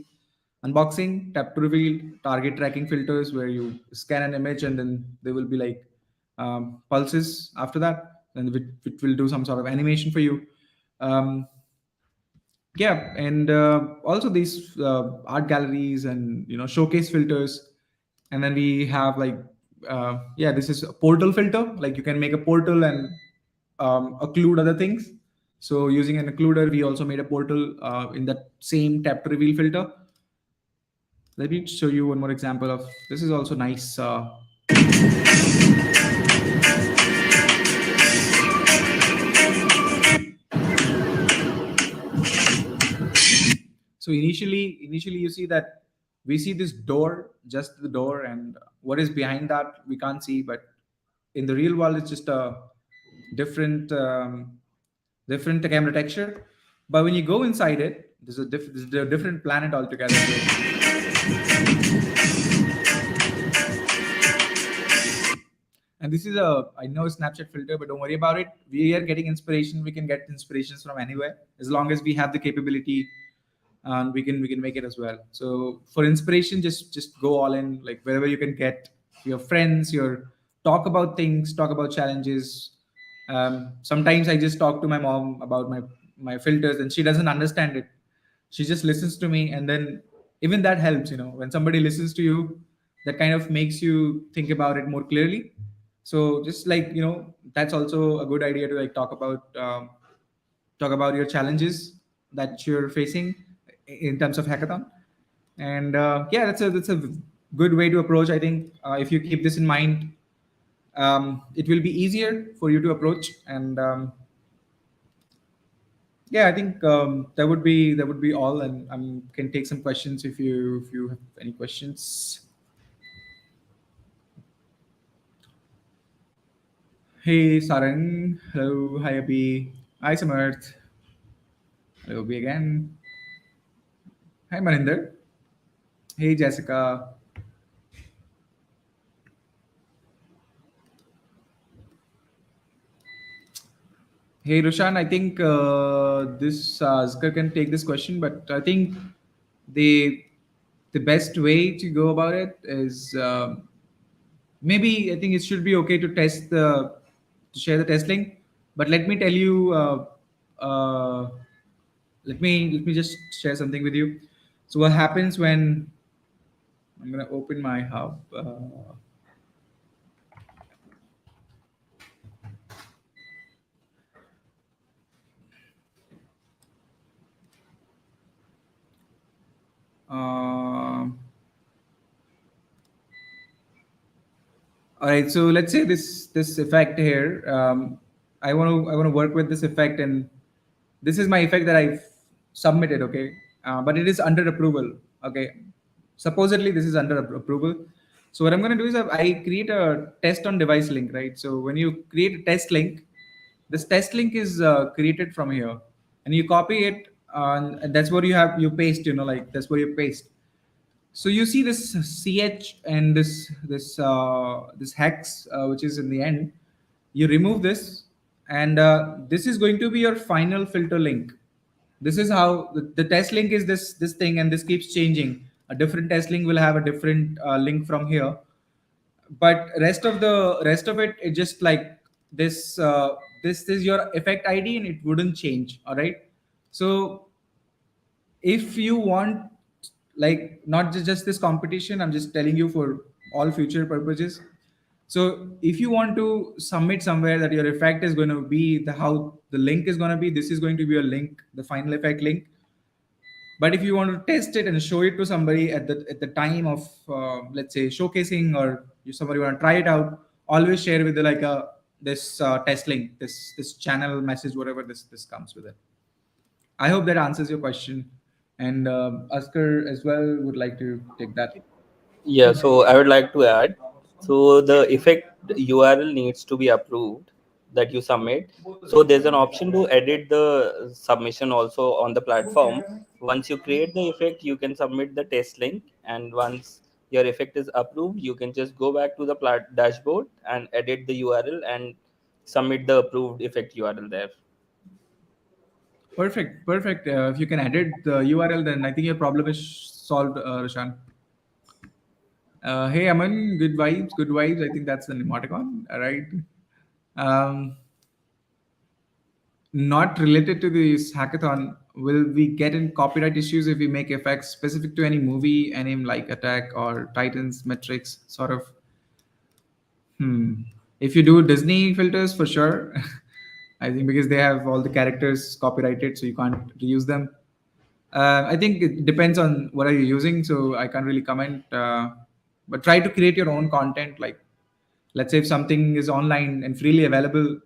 unboxing, tap to reveal, target tracking filters where you scan an image and then there will be like pulses after that, and it will do some sort of animation for you. um, yeah, and also these art galleries and showcase filters. And then we have like yeah, this is a portal filter, like you can make a portal and occlude other things. So using an occluder, we also made a portal in that same tap to reveal filter. Let me show you one more example of this is also nice. So initially you see that we see this door, just the door, and what is behind that we can't see, but in the real world it's just a different different camera texture, but when you go inside it, there's a different planet altogether. And this is a, I know, Snapchat filter, but don't worry about it. We are getting inspiration. We can get inspirations from anywhere as long as we have the capability, and we can make it as well. So for inspiration, just go all in, like wherever you can get your friends, your talk about things, talk about challenges. Sometimes I just talk to my mom about my filters, and she doesn't understand it. She just listens to me, and then even that helps. When somebody listens to you, that kind of makes you think about it more clearly. So just like, that's also a good idea to like talk about your challenges that you're facing in terms of hackathon. And yeah, that's a good way to approach, I think. If you keep this in mind, it will be easier for you to approach. And yeah, I think that would be all. And can take some questions if you have any questions. Hey Sarang, hello. Hi Abhi. Hi Samarth. Hello Abhi again. Hi Maninder. Hey Jessica. Hey Roshan, I think this Azkar can take this question, but I think the the best way to go about it is, maybe I think it should be okay to share the test link. But let me tell you, uh, let me just share something with you. So what happens when I'm gonna open my hub? Um All right, so let's say this effect here. I want to work with this effect, and this is my effect that I've submitted. Okay, but it is under approval. Okay, supposedly this is under approval. So what I'm going to do is I create a test on device link, right? So when you create a test link, this test link is created from here, and you copy it, and that's what you paste. Like that's what you paste. So you see this ch and this hex, which is in the end. You remove this, and this is going to be your final filter link. This is how the test link is, this thing, and this keeps changing. A different test link will have a different link from here, but rest of it, it just like this. This is your effect ID, and it wouldn't change. All right. So if you want, like, not just this competition, I'm just telling you for all future purposes. So if you want to submit somewhere that your effect is going to be how the link is going to be, this is going to be your link, the final effect link. But if you want to test it and show it to somebody at the time of, let's say, showcasing, or you somebody want to try it out, always share with the, like, this test link, this channel message, whatever this comes with it. I hope that answers your question. And Askar as well would like to take that. Yeah, so I would like to add. So the effect URL needs to be approved that you submit. So there's an option to edit the submission also on the platform. Once you create the effect, you can submit the test link, and once your effect is approved, you can just go back to the dashboard and edit the URL and submit the approved effect URL there. Perfect, perfect. If you can edit the URL, then I think your problem is solved, Roshan. Hey Aman, good vibes, good vibes. I think that's an emoticon. All right. Um, Not related to this hackathon. Will we get in copyright issues if we make effects specific to any movie, anime like Attack or Titans, Matrix, sort of? Hmm. If you do Disney filters, for sure. I think because they have all the characters copyrighted, so you can't reuse them. I think it depends on what are you using, so I can't really comment. But try to create your own content. Like, let's say if something is online and freely available,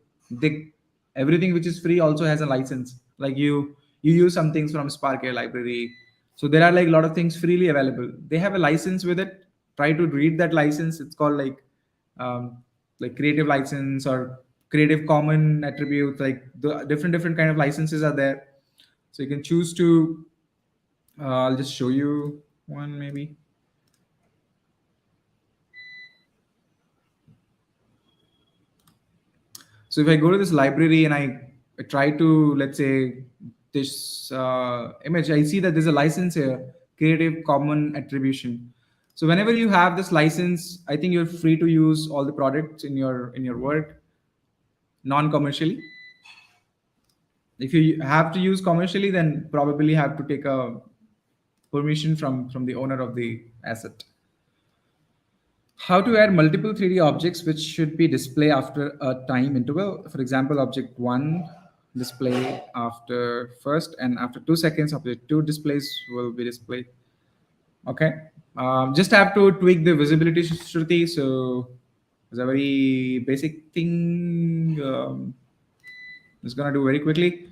everything which is free also has a license. Like you use some things from Spark Air library, so there are like a lot of things freely available. They have a license with it. Try to read that license. It's called like, um, like Creative license or Creative Common attribute. Like the different kind of licenses are there. So you can choose to. I'll just show you one maybe. So if I go to this library and I try to, let's say, this image, I see that there's a license here, Creative Common Attribution. So whenever you have this license, I think you're free to use all the products in your work non-commercially. If you have to use commercially, then probably have to take a permission from the owner of the asset. How to add multiple 3D objects which should be displayed after a time interval. For example, object 1 display after first, and after 2 seconds, object 2 displays will be displayed. Okay. Just have to tweak the visibility, Shruti. So it's a very basic thing. Just gonna do very quickly.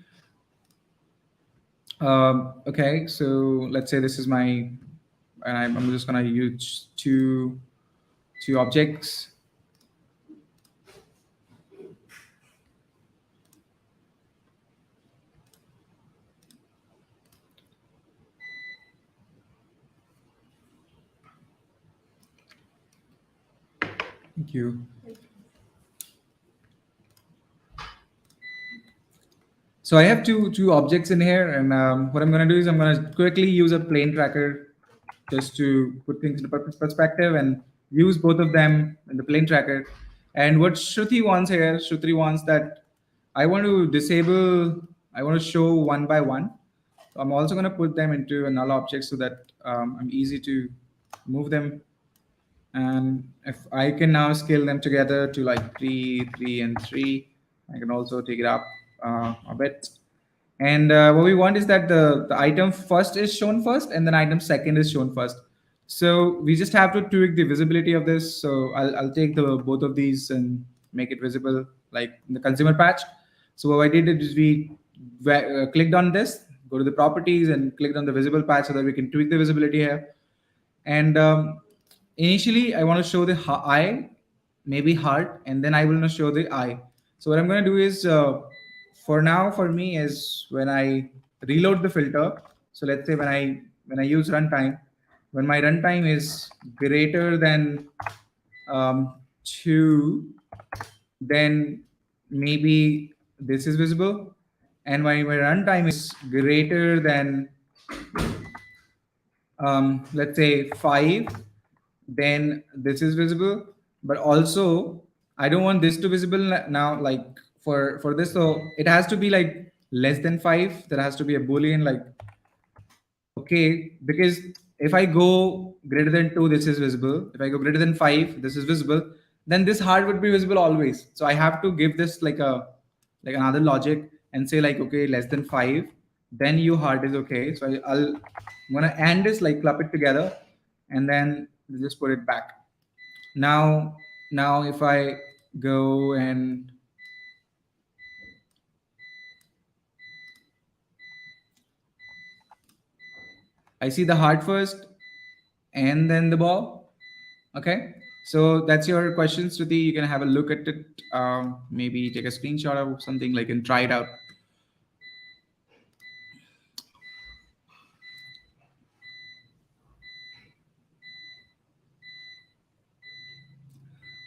Okay, so let's say this is my, and I'm just gonna use two objects. Thank you. So I have two objects in here, and what I'm going to do is I'm going to quickly use a plane tracker just to put things into perspective and use both of them in the plane tracker. And what Shruti wants here, Shruti wants that I want to disable, I want to show one by one. So I'm also going to put them into a null object so that I'm easy to move them. And if I can now scale them together to like 3, 3, and 3, I can also take it up a bit. And what we want is that the item first is shown first, and then item second is shown first. So we just have to tweak the visibility of this. So I'll take the both of these and make it visible like in the consumer patch. So what I did is we clicked on this, go to the properties and clicked on the visible patch so that we can tweak the visibility here. And initially, I want to show the eye, maybe heart, and then I will not show the eye. So what I'm going to do is, for now, for me, is when I reload the filter. So let's say when I use runtime, when my runtime is greater than 2, then maybe this is visible, and my runtime is greater than let's say 5, then this is visible. But also I don't want this to visible now, like for this, so it has to be like less than 5. There has to be a boolean like okay, because if I go greater than 2, this is visible. If I go greater than 5, this is visible. Then this heart would be visible always. So I have to give this like another logic and say like okay, less than 5, then you heart is okay. So I'm gonna end this like club it together, and then just put it back. Now if I go and I see the heart first and then the ball. Okay, so that's your question, Shruti. You can have a look at it. Maybe take a screenshot of something like and try it out.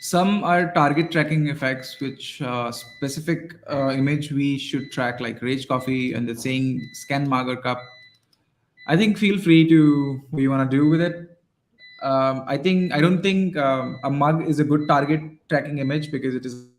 Some are target tracking effects, which specific image we should track, like Rage Coffee and the saying scan Mager Cup. I think feel free to what you want to do with it. I don't think a mug is a good target tracking image because it is a very specific image.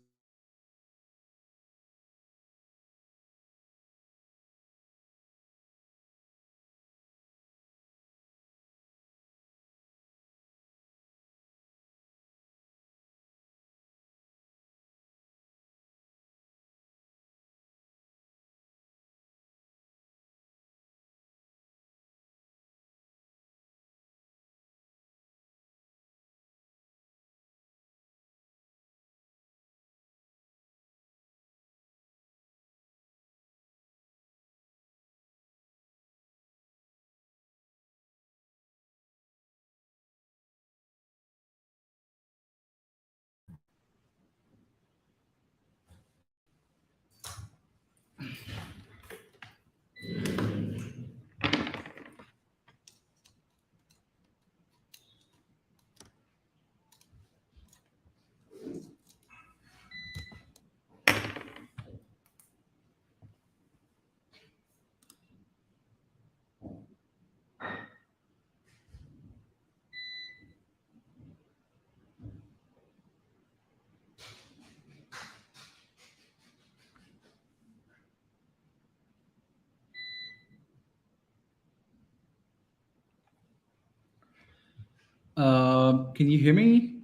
Can you hear me?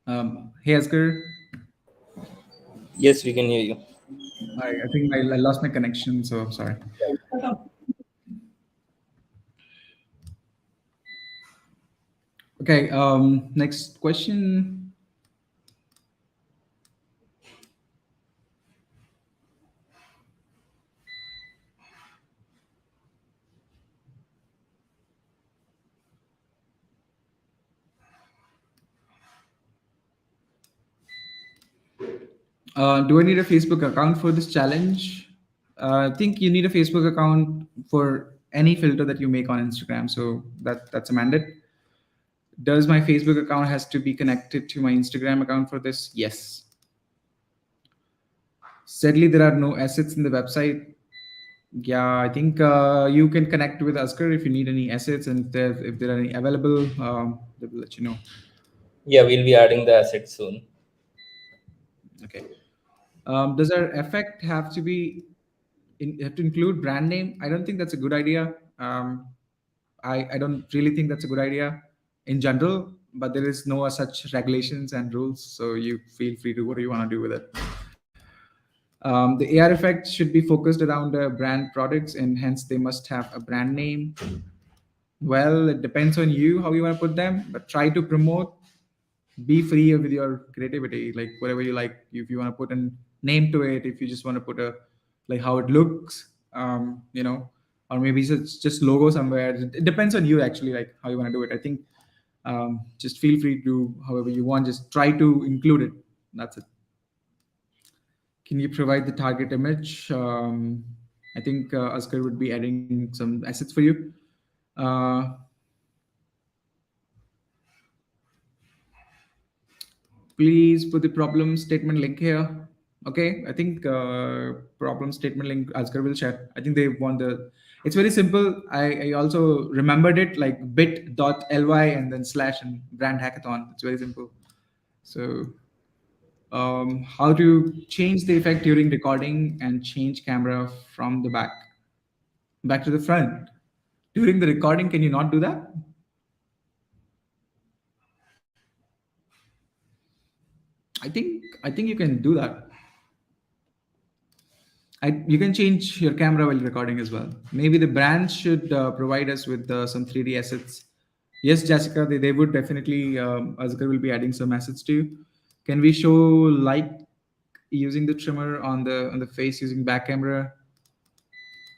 Hey, Asker. Yes, we can hear you. I think I lost my connection, so sorry. Okay. Next question. Do I need a Facebook account for this challenge? I think you need a Facebook account for any filter that you make on Instagram. So that's a mandate. Does my Facebook account has to be connected to my Instagram account for this? Yes. Sadly, there are no assets in the website. Yeah, I think you can connect with Asker if you need any assets, and if there are any available, they will let you know. Yeah, we'll be adding the assets soon. Okay. Does our effect have to include brand name? I don't think that's a good idea. I don't really think that's a good idea in general, but there is no such regulations and rules, so you feel free to what do you want to do with it. The AR effect should be focused around brand products, and hence they must have a brand name. Well, it depends on you how you want to put them, but try to promote. Be free with your creativity, like whatever you like. If you want to put a name to it, if you just want to put a like how it looks, or maybe it's just logo somewhere. It depends on you actually, like how you want to do it. I think just feel free to do however you want. Just try to include it. That's it. Can you provide the target image? I think Askar would be adding some assets for you. Uh, Please put the problem statement link here. Okay, I think problem statement link Askar will share. I think they want the. It's very simple. I also remembered it like bit.ly and then slash and brand hackathon. It's very simple. So, how to change the effect during recording and change camera from the back to the front during the recording? Can you not do that? I think you can do that. You can change your camera while recording as well. Maybe the brand should provide us with some 3D assets. Yes, Jessica, they would definitely. Azkar will be adding some assets to you. Can we show like using the trimmer on the face using back camera?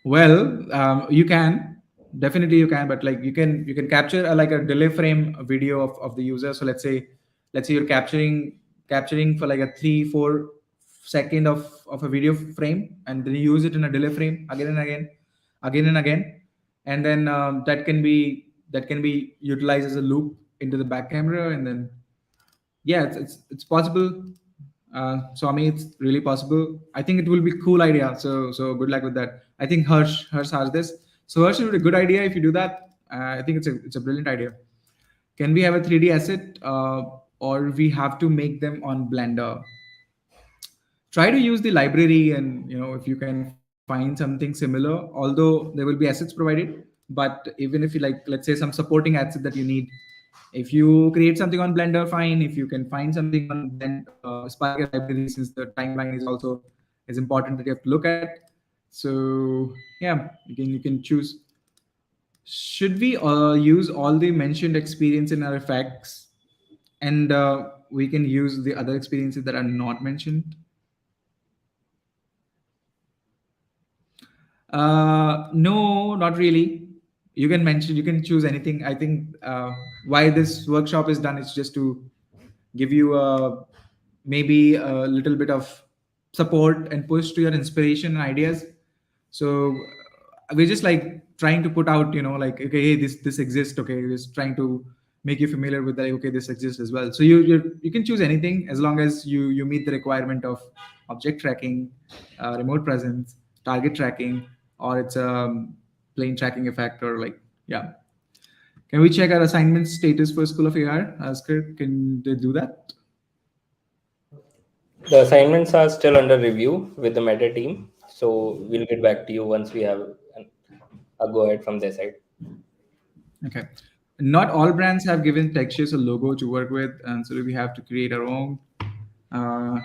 Well, you can definitely you can, but like you can capture like a delay frame video of the user. So let's say you're capturing for like a 3 4 second of a video frame, and then you use it in a delay frame again and again, again and again, and then that can be utilized as a loop into the back camera, and then yeah, it's possible. So I mean, it's really possible. I think it will be cool idea. So good luck with that. I think Hirsch has this. So Hirsch would be a good idea if you do that. I think it's a brilliant idea. Can we have a 3D asset, or we have to make them on Blender? Try to use the library, and if you can find something similar, although there will be assets provided. But even if you like, let's say some supporting asset that you need, if you create something on Blender, fine. If you can find something on Blend Spark library, since the timeline is important that you have to look at. So yeah, you can choose. Should we use all the mentioned experience in our effects, and we can use the other experiences that are not mentioned? No, not really. You can choose anything. I think why this workshop is done is just to give you maybe a little bit of support and push to your inspiration and ideas. So we're just like trying to put out, like, okay, hey, this exists. Okay, just trying to make you familiar with that. Like, okay, this exists as well. So you can choose anything as long as you meet the requirement of object tracking, remote presence, target tracking, or it's a plain tracking effect, or like, yeah. Can we check our assignment status for School of AR? Asker, can they do that? The assignments are still under review with the meta team, so we'll get back to you once we have a go ahead from their side. Okay. Not all brands have given textures a logo to work with, and so we have to create our own. Uh,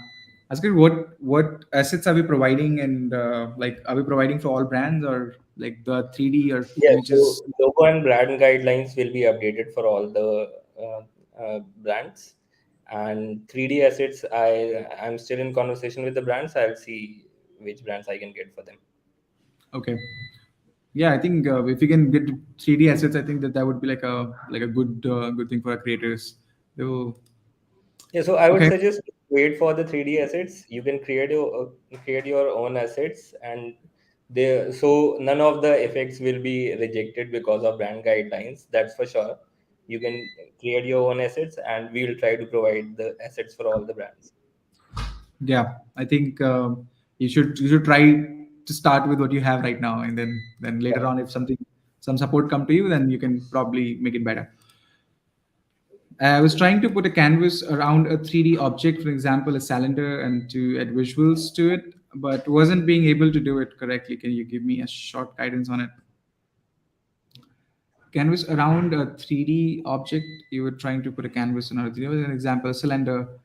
Asking what assets are we providing, and like, are we providing for all brands, or like the 3D or Yeah, so images? logo and brand guidelines will be updated for all the brands, and 3D assets. I'm still in conversation with the brands. I'll see which brands I can get for them. Okay. Yeah, I think if we can get 3D assets, I think that would be like a good thing for our creators. They will. Yeah, so I would Okay. suggest wait for the 3D assets. You can create your own assets, and they so none of the effects will be rejected because of brand guidelines. That's for sure. You can create your own assets, and we will try to provide the assets for all the brands. Yeah, I think you should try to start with what you have right now, and then later Yeah. on, if some support come to you, then you can probably make it better. I was trying to put a canvas around a 3D object, for example, a cylinder, and to add visuals to it, but wasn't being able to do it correctly. Can you give me a short guidance on it? Canvas around a 3D object. You were trying to put a canvas on a 3D, an example, a cylinder,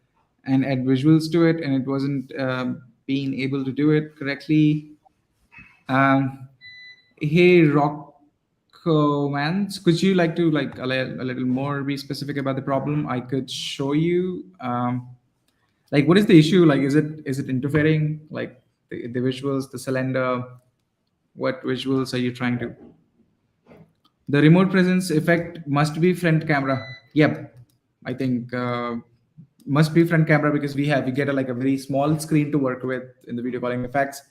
and add visuals to it, and it wasn't being able to do it correctly. Um, hey, Rockmans, could you like to like a little more be specific about the problem? I could show you. Like, what is the issue? Like, is it interfering? Like the visuals, the cylinder. What visuals are you trying to? The remote presence effect must be front camera. Yep, I think must be front camera because we get like a very small screen to work with in the video calling effects.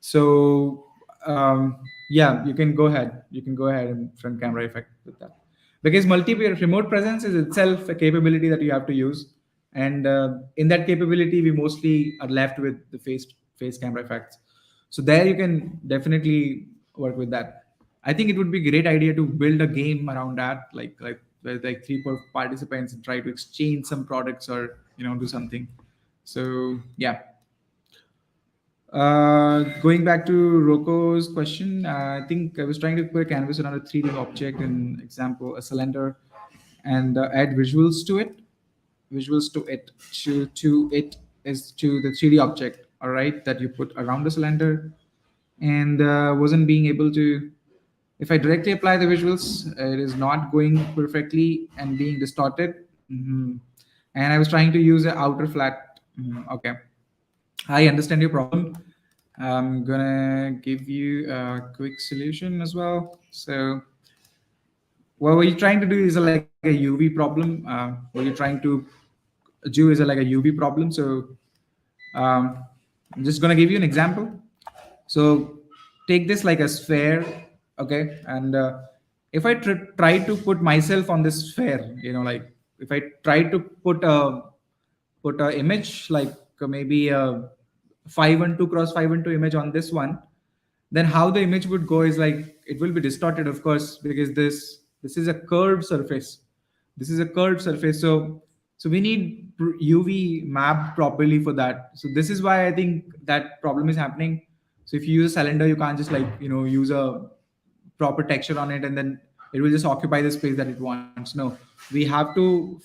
So yeah, you can go ahead. You can go ahead and front camera effect with that because multi remote presence is itself a capability that you have to use, and in that capability we mostly are left with the face camera effects. So there you can definitely work with that. I think it would be a great idea to build a game around that, like with like three, four participants and try to exchange some products or do something. So yeah. Going back to Roko's question, I think I was trying to put a canvas around a 3D object, in example, a cylinder, and add visuals to it, to it is to the 3D object, all right, that you put around the cylinder, and wasn't being able to. If I directly apply the visuals, it is not going perfectly and being distorted. And I was trying to use an outer flat. Okay, I understand your problem. I'm gonna give you a quick solution as well. So what we're trying to do is like a UV problem. What you're trying to do is like a UV problem. So um, I'm just gonna give you an example. So take this like a sphere, okay? And if I try to put myself on this sphere, like if I try to put a image like maybe a 512 cross 512 image on this one, then how the image would go is like it will be distorted, of course, because this is a curved surface. This is a curved surface, so we need UV mapped properly for that. So this is why I think that problem is happening. So if you use a cylinder, you can't just like use a proper texture on it and then it will just occupy the space that it wants. No, we have to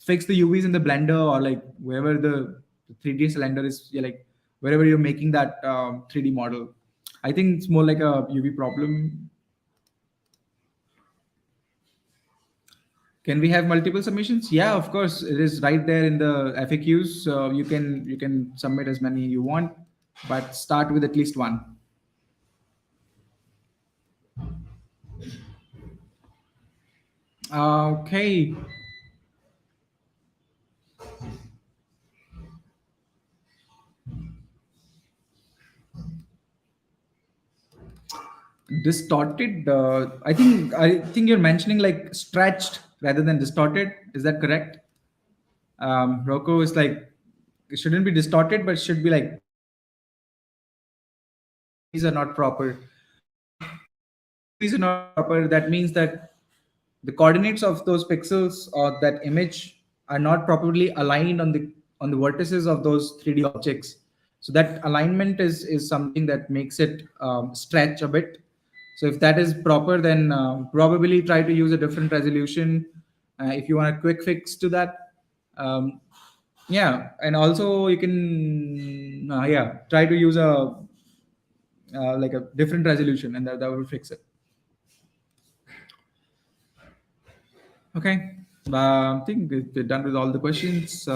fix the UVs in the blender or like wherever the 3D cylinder is, yeah, like wherever you're making that 3D model. I think it's more like a UV problem. Can we have multiple submissions? Yeah, of course. It is right there in the FAQs. So you can submit as many you want, but start with at least one. Okay. Distorted. I think you're mentioning like stretched rather than distorted. Is that correct? Rocco is like it shouldn't be distorted, but it should be like UVs are not proper. If the UVs are not proper, that means that the coordinates of those pixels or that image are not properly aligned on the vertices of those 3D objects. So that alignment is something that makes it stretch a bit. So if that is proper, then probably try to use a different resolution. If you want a quick fix to that, um, yeah, and also you can yeah, try to use a like a different resolution, and that will fix it. Okay, I think we're done with all the questions.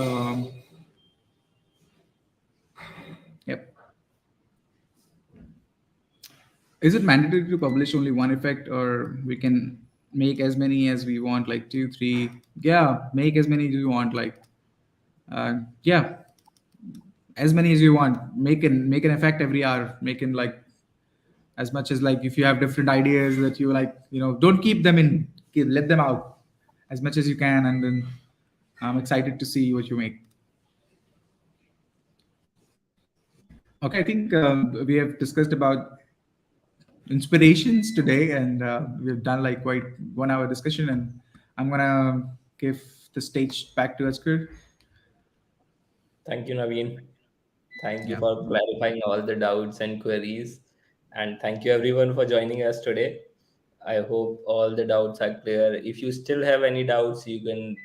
Yep. Is it mandatory to publish only one effect, or we can make as many as we want, like two, three? Yeah, make as many as you want, like yeah, as many as you want. Make an effect every hour. Make in like as much as, like, if you have different ideas that you like, don't keep them in. Let them out as much as you can, and then I'm excited to see what you make. Okay, I think we have discussed about inspirations today, and we've done like quite 1 hour discussion, and I'm gonna give the stage back to Askar. Thank you, Naveen. Thank you Yeah. for clarifying all the doubts and queries. And thank you everyone for joining us today. I hope all the doubts are clear. If you still have any doubts, you can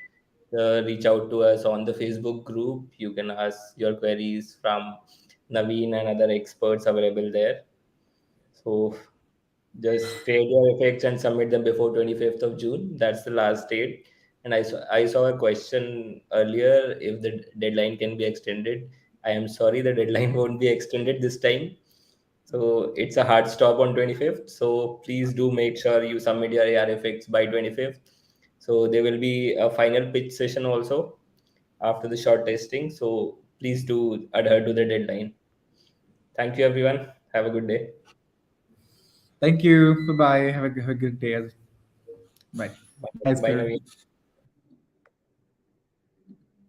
reach out to us on the Facebook group. You can ask your queries from Naveen and other experts available there. So just create your effects and submit them before 25th of June. That's the last date. And I saw a question earlier if the deadline can be extended. I am sorry, the deadline won't be extended this time. So it's a hard stop on 25th. So please do make sure you submit your AR effects by 25th. So there will be a final pitch session also after the short testing. So please do adhere to the deadline. Thank you, everyone. Have a good day. Thank you. Bye bye. Have a good day. Bye. Bye, Bye, bye Askar. Naveen.